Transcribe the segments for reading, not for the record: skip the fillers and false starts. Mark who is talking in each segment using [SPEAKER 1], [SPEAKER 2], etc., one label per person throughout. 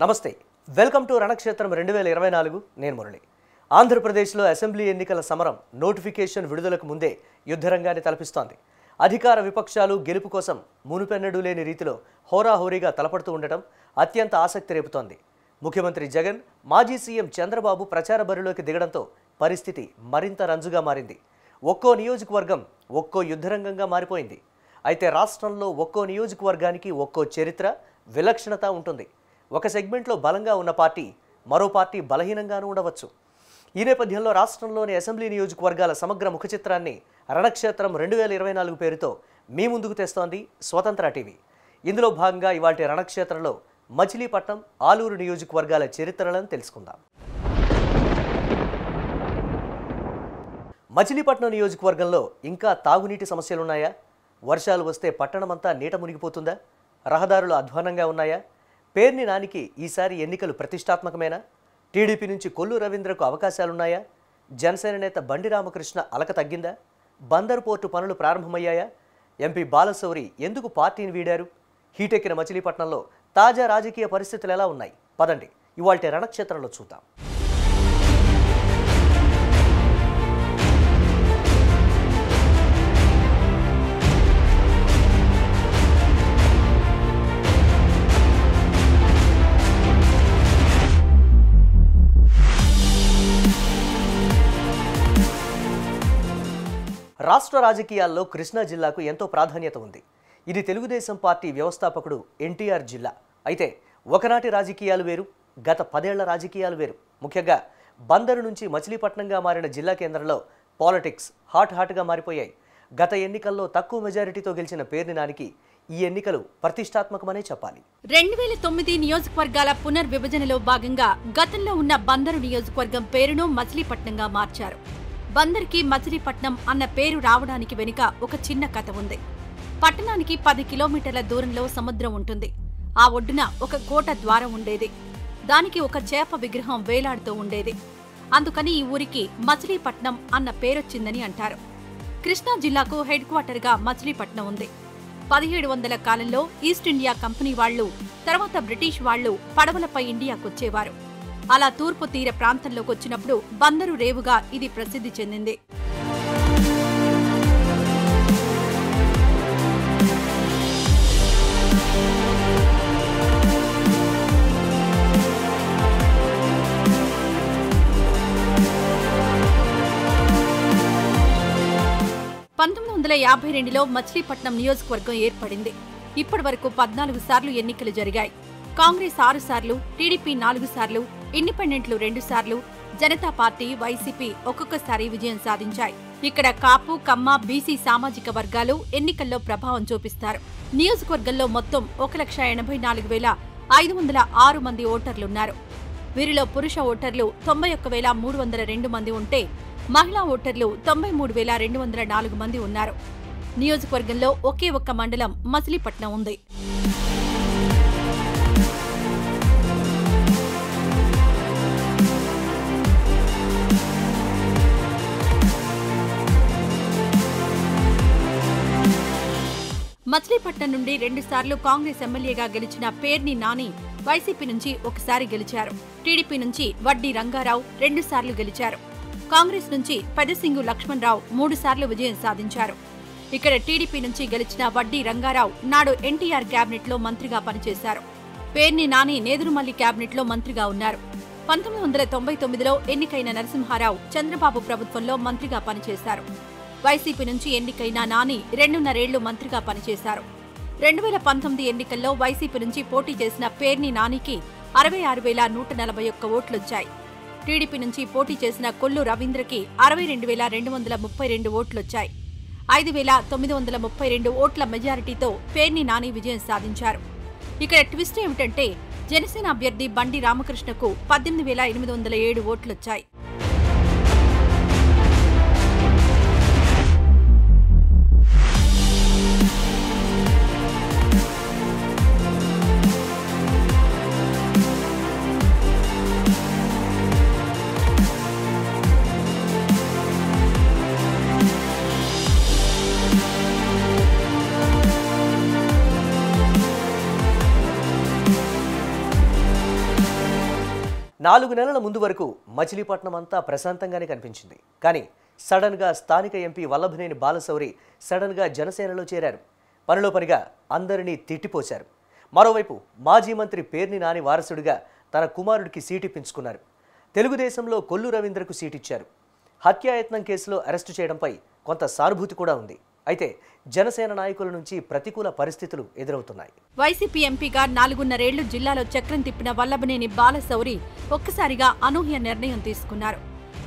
[SPEAKER 1] నమస్తే welcome to రణక్షేత్రం 2024 నేను మురళి ఆంధ్రప్రదేశ్లో అసెంబ్లీ ఎన్నికల సమరం నోటిఫికేషన్ విడుదలకు ముందే యుద్ధరంగాన్ని తలపిస్తోంది అధికార విపక్షాలు గెలుపు కోసం మునుపెన్నడూ లేని రీతిలో హోరాహోరీగా తలపడుతూ ఉండటం అత్యంత ఆసక్తి రేపుతోంది ముఖ్యమంత్రి జగన్ మాజీ సీఎం చంద్రబాబు ప్రచార బరిలోకి దిగడంతో పరిస్థితి మరింత రంజుగా మారింది ఒక్కో నియోజకవర్గం ఒక్కో యుద్ధరంగంగా మారిపోయింది అయితే రాష్ట్రంలో ఒక్కో నియోజకవర్గానికి ఒక్కో చరిత్ర విలక్షణత ఉంటుంది ఒక సెగ్మెంట్లో బలంగా ఉన్న పార్టీ మరో పార్టీ బలహీనంగానూ ఉండవచ్చు ఈ నేపథ్యంలో రాష్ట్రంలోని అసెంబ్లీ నియోజకవర్గాల సమగ్ర ముఖ చిత్రాన్ని రణక్షేత్రం 2024 పేరుతో మీ ముందుకు తెస్తోంది స్వతంత్ర టీవీ ఇందులో భాగంగా ఇవాల్టి రణక్షేత్రంలో మచిలీపట్నం ఆలూరు నియోజకవర్గాల చరిత్రలను తెలుసుకుందాం మచిలీపట్నం నియోజకవర్గంలో ఇంకా తాగునీటి సమస్యలున్నాయా వర్షాలు వస్తే పట్టణమంతా నీట మునిగిపోతుందా రహదారులు అధ్వానంగా ఉన్నాయా పేర్ని నానికి ఈసారి ఎన్నికలు ప్రతిష్టాత్మకమేనా టీడీపీ నుంచి కొల్లు రవీంద్రకు అవకాశాలున్నాయా జనసేన నేత బండి రామకృష్ణ అలక తగ్గిందా బందరు పోర్టు పనులు ప్రారంభమయ్యాయా ఎంపీ బాలశౌరి ఎందుకు పార్టీని వీడారు హీటెక్కిన మచిలీపట్నంలో తాజా రాజకీయ పరిస్థితులు ఎలా ఉన్నాయి పదండి ఇవాల్టి రణక్షేత్రంలో చూద్దాం రాష్ట్ర రాజకీయాల్లో కృష్ణా జిల్లాకు ఎంతో ప్రాధాన్యత ఉంది ఇది తెలుగుదేశం పార్టీ వ్యవస్థాపకుడు ఎన్టీఆర్ జిల్లా అయితే ఒకనాటి రాజకీయాలు వేరు గత 10 ఏళ్ల రాజకీయాలు వేరు ముఖ్యంగా బందరు నుంచి మచిలీపట్నంగా మారిన జిల్లా కేంద్రంలో పాలిటిక్స్ హాట్గా మారిపోయాయి గత ఎన్నికల్లో తక్కువ మెజారిటీతో గెలిచిన పేర్ని నానికి ఈ ఎన్నికలు ప్రతిష్టాత్మకమనే చెప్పాలి
[SPEAKER 2] 2009 నియోజకవర్గాల పునర్విభజనలో భాగంగా గతంలో ఉన్న బందరు నియోజకవర్గం పేరును మచిలీపట్నంగా మార్చారు బందర్కి మచిలీపట్నం అన్న పేరు రావడానికి వెనుక ఒక చిన్న కథ ఉంది పట్టణానికి 10 కిలోమీటర్ల దూరంలో సముద్రం ఉంటుంది ఆ ఒడ్డున ఒక కోట ద్వారం ఉండేది దానికి ఒక చేప విగ్రహం వేలాడుతూ ఉండేది అందుకని ఈ ఊరికి మచిలీపట్నం అన్న పేరొచ్చిందని అంటారు కృష్ణా జిల్లాకు హెడ్ క్వార్టర్గా మచిలీపట్నం ఉంది 1700 కాలంలో ఈస్ట్ ఇండియా కంపెనీ వాళ్లు తర్వాత బ్రిటిష్ వాళ్లు పడవలపై ఇండియాకొచ్చేవారు అలా తూర్పు తీర ప్రాంతంలోకి వచ్చినప్పుడు బందరు రేవుగా ఇది ప్రసిద్ధి చెందింది లో మచిలీపట్నం నియోజకవర్గం ఏర్పడింది ఇప్పటి వరకు 14 సార్లు ఎన్నికలు జరిగాయి కాంగ్రెస్ 6 సార్లు టీడీపీ 4 సార్లు ఇండిపెండెంట్లు 2 సార్లు జనతా పార్టీ వైసీపీ ఒక్కొక్కసారి విజయం సాధించాయి ఇక్కడ కాపు కమ్మ బీసీ సామాజిక వర్గాలు ఎన్నికల్లో ప్రభావం చూపిస్తారు నియోజకవర్గంలో మొత్తం 1,84,506 మంది ఓటర్లున్నారు వీరిలో పురుష ఓటర్లు 91,302 మంది ఉంటే మహిళా ఓటర్లు 93,204 మంది ఉన్నారు నియోజకవర్గంలో ఒకే ఒక్క మండలం మచిలీపట్నం ఉంది మచిలీపట్నం నుండి 2 సార్లు కాంగ్రెస్ ఎమ్మెల్యేగా గెలిచిన పేర్ని నాని వైసీపీ నుంచి ఒకసారి గెలిచారు టీడీపీ నుంచి వడ్డీ రంగారావు 2 సార్లు గెలిచారు కాంగ్రెస్ నుంచి పెదసింగు లక్ష్మణరావు 3 సార్లు విజయం సాధించారు ఇక్కడ టీడీపీ నుంచి గెలిచిన వడ్డీ రంగారావు నాడు ఎన్టీఆర్ క్యాబినెట్లో మంత్రిగా పనిచేశారు పేర్ని నాని నేదురుమల్లి క్యాబినెట్లో మంత్రిగా ఉన్నారు 1999లో ఎన్నికైన నరసింహారావు చంద్రబాబు ప్రభుత్వంలో మంత్రిగా పనిచేశారు వైసీపీ నుంచి ఎన్నికైన నాని 2.5 ఏళ్లు మంత్రిగా పనిచేశారు 2019 ఎన్నికల్లో వైసీపీ నుంచి పోటీ చేసిన పేర్ని నానికి 66,141 ఓట్లొచ్చాయి టీడీపీ నుంచి పోటీ చేసిన కొల్లు రవీంద్రకి 62,232 ఓట్లొచ్చాయి 5,932 ఓట్ల మెజారిటీతో పేర్ని నాని విజయం సాధించారు ఇక్కడ ట్విస్ట్ ఏమిటంటే జనసేన అభ్యర్థి బండి రామకృష్ణకు 18,807 ఓట్లొచ్చాయి
[SPEAKER 1] 4 నెలల ముందు వరకు మచిలీపట్నం అంతా ప్రశాంతంగానే కనిపించింది. కానీ సడన్గా స్థానిక ఎంపీ వల్లభనేని బాలశౌరి సడన్గా జనసేనలో చేరారు. పనిలో పనిగా అందరినీ తిట్టిపోశారు. మరోవైపు మాజీ మంత్రి పేర్ని నాని వారసుడిగా తన కుమారుడికి సీటిప్పించుకున్నారు. తెలుగుదేశంలో కొల్లు రవీంద్రకు సీటిచ్చారు. హత్యాయత్నం కేసులో అరెస్టు చేయడంపై కొంత సానుభూతి కూడా ఉంది. అయితే జనసేన నాయకుల నుంచి ప్రతికూల పరిస్థితులు ఎదురవుతున్నాయి.
[SPEAKER 2] వైసీపీ ఎంపీగా 4.5 ఏళ్లు జిల్లాలో చక్రం తిప్పిన వల్లభనేని బాలశౌరి ఒక్కసారిగా అనూహ్య నిర్ణయం తీసుకున్నారు.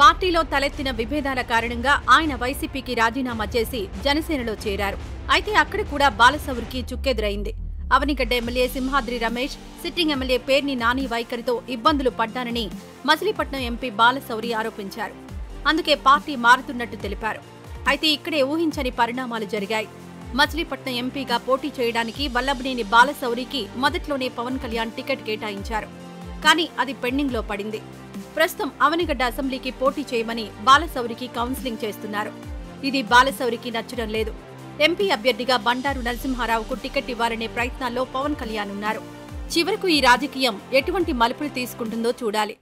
[SPEAKER 2] పార్టీలో తలెత్తిన విభేదాల కారణంగా ఆయన వైసీపీకి రాజీనామా చేసి జనసేనలో చేరారు. అయితే అక్కడ కూడా బాలశౌరికి చుక్కెదురైంది. Avanigadda MLA Simhadri Ramesh, sitting MLA Perni Nani వైఖరితో ఇబ్బందులు పడ్డానని మచిలీపట్నం ఎంపీ బాలశౌరి ఆరోపించారు. అందుకే పార్టీ మారుతున్నట్టు తెలిపారు. అయితే ఇక్కడే ఊహించని పరిణామాలు జరిగాయి. మచిలీపట్నం ఎంపీగా పోటీ చేయడానికి వల్లభనేని బాలశౌరికి మొదట్లోనే పవన్ కళ్యాణ్ టికెట్ కేటాయించారు. కానీ అది పెండింగ్ లో పడింది. ప్రస్తుతం అవనిగడ్డ అసెంబ్లీకి పోటీ చేయమని బాలశౌరికి కౌన్సిలింగ్ చేస్తున్నారు. ఇది బాలశౌరికి నచ్చడం లేదు. ఎంపీ అభ్యర్థిగా బండారు నరసింహారావుకు టికెట్ ఇవ్వాలనే ప్రయత్నాల్లో పవన్ కళ్యాణ్ ఉన్నారు. చివరకు ఈ రాజకీయం ఎటువంటి మలుపులు తీసుకుంటుందో చూడాలి.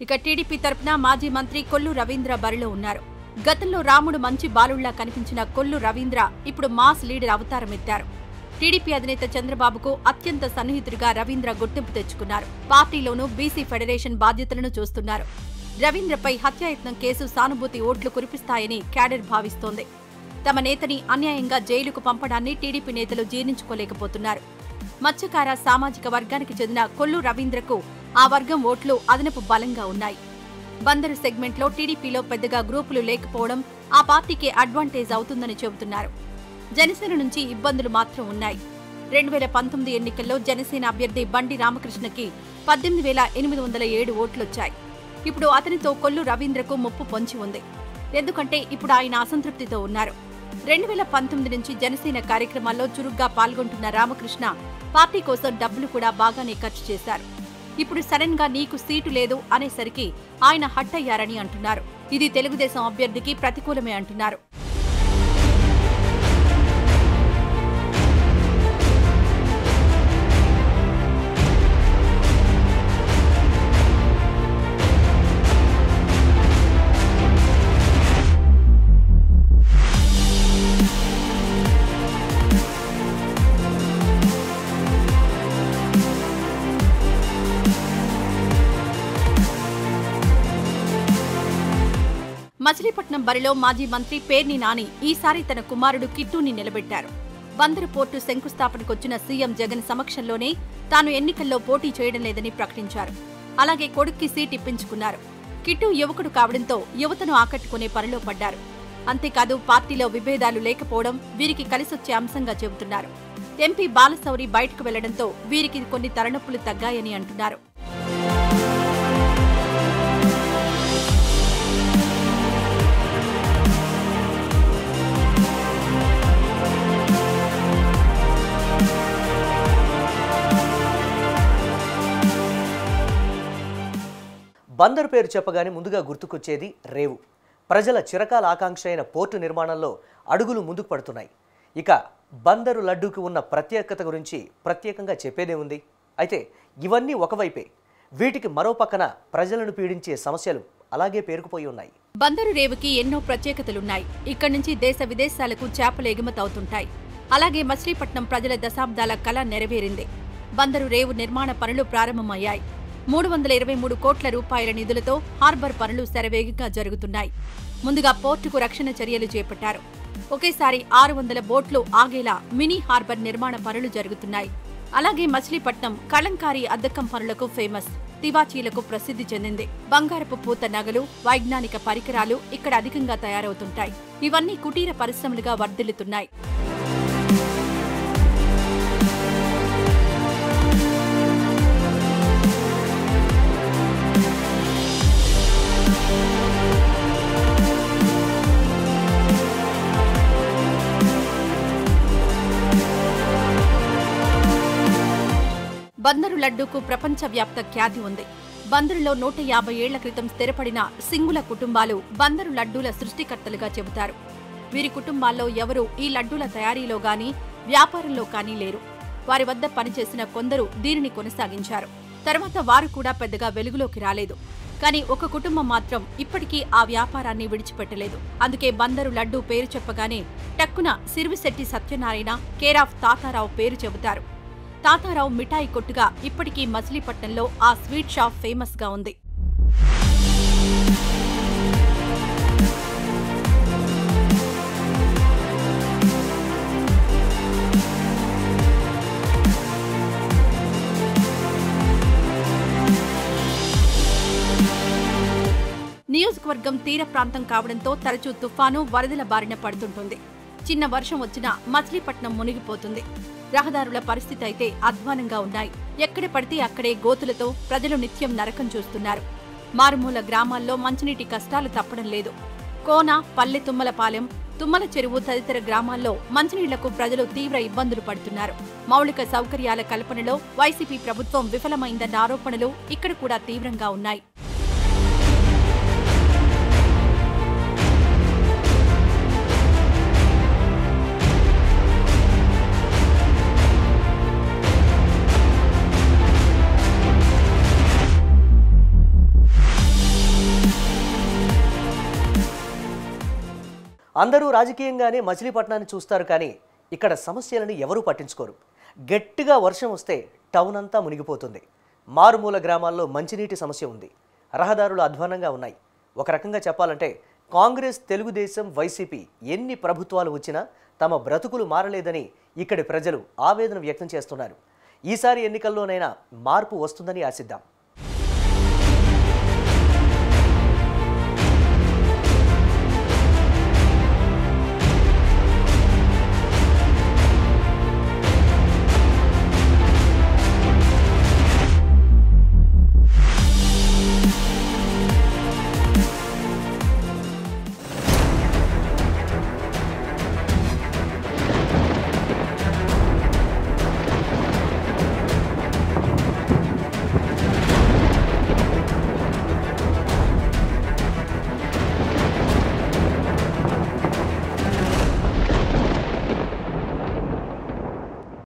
[SPEAKER 2] ఇక టీడీపీ తరపున మాజీ మంత్రి కొల్లు రవీంద్ర బరిలో ఉన్నారు. గతంలో రాముడు మంచి బాలుళ్లా కనిపించిన కొల్లు రవీంద్ర ఇప్పుడు మాస్ లీడర్ అవతారమెత్తారు. టీడీపీ అధినేత చంద్రబాబుకు అత్యంత సన్నిహితుడిగా రవీంద్ర గుర్తింపు తెచ్చుకున్నారు. పార్టీలోనూ బీసీ ఫెడరేషన్ బాధ్యతలను చూస్తున్నారు. రవీంద్రపై హత్యాయత్నం కేసు సానుభూతి ఓట్లు కురిపిస్తాయని క్యాడర్ భావిస్తోంది. తమ నేతని అన్యాయంగా జైలుకు పంపడాన్ని టీడీపీ నేతలు జీర్ణించుకోలేకపోతున్నారు. మత్స్యకార సామాజిక వర్గానికి చెందిన కొల్లు రవీంద్రకు ఆ వర్గం ఓట్లు అదనపు బలంగా ఉన్నాయి. బందరు సెగ్మెంట్లో టీడీపీలో పెద్దగా గ్రూపులు లేకపోవడం ఆ పార్టీకి అడ్వాంటేజ్ అవుతుందని చెబుతున్నారు. జనసేన నుంచి ఇబ్బందులు మాత్రం ఉన్నాయి. 2019 ఎన్నికల్లో జనసేన అభ్యర్థి బండి రామకృష్ణకి 18,807 ఓట్లొచ్చాయి. ఇప్పుడు అతనితో కొల్లు రవీంద్రకు ముప్పు పొంచి ఉంది. ఎందుకంటే ఇప్పుడు ఆయన అసంతృప్తితో ఉన్నారు. 2019 నుంచి జనసేన కార్యక్రమాల్లో చురుగ్గా పాల్గొంటున్న రామకృష్ణ పార్టీ కోసం డబ్బులు కూడా బాగానే ఖర్చు చేశారు. ఇప్పుడు సడన్ గా నీకు సీటు లేదు అనేసరికి ఆయన హట్ అయ్యారని అంటున్నారు. ఇది తెలుగుదేశం అభ్యర్థికి ప్రతికూలమే అంటున్నారు. మచిలీపట్నం బరిలో మాజీ మంత్రి పేర్ని నాని ఈసారి తన కుమారుడు కిట్టుని నిలబెట్టారు. బందరు పోర్టు శంకుస్థాపనకొచ్చిన సీఎం జగన్ సమక్షంలోనే తాను ఎన్నికల్లో పోటీ చేయడం లేదని ప్రకటించారు. అలాగే కొడుక్కి సీట్ ఇప్పించుకున్నారు. కిట్టు యువకుడు కావడంతో యువతను ఆకట్టుకునే పనిలో పడ్డారు. అంతేకాదు పార్టీలో విభేదాలు లేకపోవడం వీరికి కలిసొచ్చే అంశంగా చెబుతున్నారు. ఎంపీ బాలశౌరి బయటకు వెళ్లడంతో వీరికి కొన్ని తలనొప్పులు తగ్గాయని అంటున్నారు.
[SPEAKER 1] బందరు పేరు చెప్పగానే ముందుగా గుర్తుకొచ్చేది రేవు. ప్రజల చిరకాల ఆకాంక్ష అయిన పోర్టు నిర్మాణంలో అడుగులు ముందుకు పడుతున్నాయి. ఇక బందరు లడ్డూకి ఉన్న ప్రత్యేకత గురించి ప్రత్యేకంగా చెప్పేదే ఉంది. అయితే ఇవన్నీ ఒకవైపే, వీటికి మరో పక్కన ప్రజలను పీడించే సమస్యలు అలాగే పేరుకుపోయి ఉన్నాయి.
[SPEAKER 2] బందరు రేవుకి ఎన్నో ప్రత్యేకతలున్నాయి. ఇక్కడి నుంచి దేశ విదేశాలకు చేపలు ఎగుమతవుతుంటాయి. అలాగే మచిలీపట్నం ప్రజల దశాబ్దాల కళ నెరవేరింది. బందరు రేవు నిర్మాణ పనులు ప్రారంభమయ్యాయి. 323 కోట్ల రూపాయల నిధులతో హార్బర్ పనులు శరవేగంగా జరుగుతున్నాయి. ముందుగా పోర్టుకు రక్షణ చర్యలు చేపట్టారు. ఒకేసారి 600 బోట్లు ఆగేలా మినీ హార్బర్ నిర్మాణ పనులు జరుగుతున్నాయి. అలాగే మచిలీపట్నం కలంకారీ అద్దకం పనులకు ఫేమస్. తివాచీలకు ప్రసిద్ధి చెందింది. బంగారపు పూత నగలు, వైజ్ఞానిక పరికరాలు ఇక్కడ అధికంగా తయారవుతుంటాయి. ఇవన్నీ కుటీర పరిశ్రమలుగా వర్ధిల్లుతున్నాయి. బందరు లడ్డూకు ప్రపంచవ్యాప్త ఖ్యాతి ఉంది. బందరులో 150 ఏళ్ల క్రితం స్థిరపడిన సింగుల కుటుంబాలు బందరు లడ్డూల సృష్టికర్తలుగా చెబుతారు. వీరి కుటుంబాల్లో ఎవరూ ఈ లడ్డూల తయారీలో గానీ వ్యాపారంలో కానీ లేరు. వారి వద్ద పనిచేసిన కొందరు దీనిని కొనసాగించారు. తర్వాత వారు కూడా పెద్దగా వెలుగులోకి రాలేదు. కానీ ఒక కుటుంబం మాత్రం ఇప్పటికీ ఆ వ్యాపారాన్ని విడిచిపెట్టలేదు. అందుకే బందరు లడ్డూ పేరు చెప్పగానే టక్కున సిరివిశెట్టి సత్యనారాయణ కేరాఫ్ తాతారావు పేరు చెబుతారు. తాతారావు మిఠాయి కొట్టుగా ఇప్పటికీ మచిలీపట్నంలో ఆ స్వీట్ షాప్ ఫేమస్ గా ఉంది. నియోజకవర్గం తీర ప్రాంతం కావడంతో తరచూ తుఫాను, వరదల బారిన పడుతుంటుంది. చిన్న వర్షం వచ్చినా మచిలీపట్నం మునిగిపోతుంది. రహదారుల పరిస్థితి అయితే అధ్వానంగా ఉన్నాయి. ఎక్కడ పడితే అక్కడే గోతులతో ప్రజలు నిత్యం నరకం చూస్తున్నారు. మారుమూల గ్రామాల్లో మంచినీటి కష్టాలు తప్పడం లేదు. కోన, పల్లె తుమ్మలపాలెం, తుమ్మల చెరువు తదితర గ్రామాల్లో మంచినీళ్లకు ప్రజలు తీవ్ర ఇబ్బందులు పడుతున్నారు. మౌలిక సౌకర్యాల కల్పనలో వైసీపీ ప్రభుత్వం విఫలమైందన్న ఆరోపణలు ఇక్కడ కూడా తీవ్రంగా ఉన్నాయి.
[SPEAKER 1] అందరూ రాజకీయంగానే మచిలీపట్నాన్ని చూస్తారు, కానీ ఇక్కడ సమస్యలను ఎవరూ పట్టించుకోరు. గట్టిగా వర్షం వస్తే టౌన్ అంతా మునిగిపోతుంది. మారుమూల గ్రామాల్లో మంచినీటి సమస్య ఉంది. రహదారులు అధ్వానంగా ఉన్నాయి. ఒక రకంగా చెప్పాలంటే కాంగ్రెస్, తెలుగుదేశం, వైసీపీ ఎన్ని ప్రభుత్వాలు వచ్చినా తమ బ్రతుకులు మారలేదని ఇక్కడి ప్రజలు ఆవేదన వ్యక్తం చేస్తున్నారు. ఈసారి ఎన్నికల్లోనైనా మార్పు వస్తుందని ఆశిద్దాం.